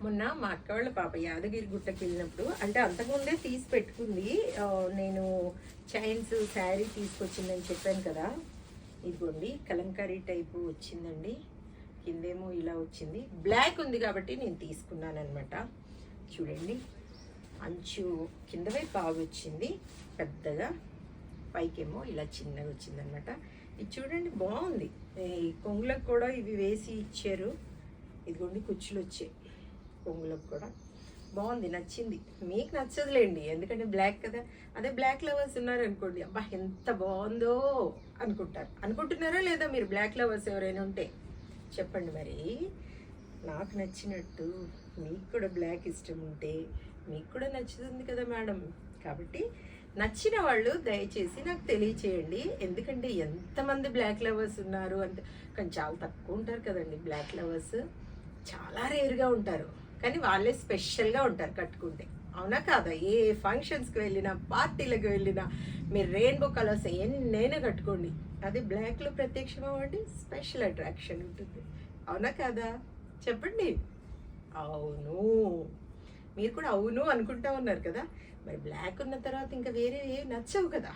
మొన్న మా అక్క వాళ్ళ పాప యాదగిరి గుట్టకి వెళ్ళినప్పుడు, అంటే అంతకుముందే తీసి పెట్టుకుంది. నేను చైన్స్ శారీ తీసుకొచ్చిందని చెప్పాను కదా. ఇదిగోండి కలంకారీ టైపు వచ్చిందండి. కిందేమో ఇలా వచ్చింది. బ్లాక్ ఉంది కాబట్టి నేను తీసుకున్నాను అనమాట. చూడండి, అంచు కింద వైపు బాగా వచ్చింది పెద్దగా, పైకేమో ఇలా చిన్నగా వచ్చిందనమాట. ఇది చూడండి బాగుంది. ఈ కొంగులకు కూడా ఇవి వేసి ఇచ్చారు. ఇదిగోండి కుచ్చులు వచ్చాయి కొంగులకు కూడా. బాగుంది, నచ్చింది. మీకు నచ్చదులేండి, ఎందుకంటే బ్లాక్ కదా. అదే బ్లాక్ లవర్స్ ఉన్నారనుకోండి, అబ్బా ఎంత బాగుందో అనుకుంటున్నారా లేదా? మీరు బ్లాక్ లవర్స్ ఎవరైనా ఉంటే చెప్పండి. మరి నాకు నచ్చినట్టు మీకు కూడా బ్లాక్ ఇష్టం ఉంటే మీకు కూడా నచ్చుతుంది కదా మేడం. కాబట్టి నచ్చిన వాళ్ళు దయచేసి నాకు తెలియచేయండి. ఎందుకంటే ఎంతమంది బ్లాక్ లవర్స్ ఉన్నారు అంటే, కానీ చాలా తక్కువ ఉంటారు కదండి బ్లాక్ లవర్స్. చాలా రేర్గా ఉంటారు, కానీ వాళ్ళే స్పెషల్గా ఉంటారు కట్టుకుంటే. అవునా కాదా? ఏ ఫంక్షన్స్కి వెళ్ళినా, పార్టీలకు వెళ్ళినా మీరు రెయిన్బో కలర్స్ ఎన్నైనా కట్టుకోండి, అదే బ్లాక్లో ప్రత్యక్షం అవ్వండి, స్పెషల్ అట్రాక్షన్ ఉంటుంది. అవునా కాదా? చెప్పండి. అవును, మీరు కూడా అవును అనుకుంటా ఉన్నారు కదా. మరి బ్లాక్ ఉన్న తర్వాత ఇంకా వేరే నచ్చవు కదా.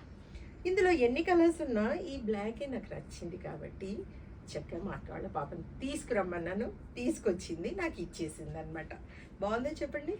ఇందులో ఎన్ని కలర్స్ ఉన్నా ఈ బ్లాకే నాకు నచ్చింది కాబట్టి చక్కగా మా అక్క వాళ్ళ పాపని తీసుకురమ్మన్నాను, తీసుకొచ్చింది, నాకు ఇచ్చేసింది అనమాట. బాగుందో చెప్పండి.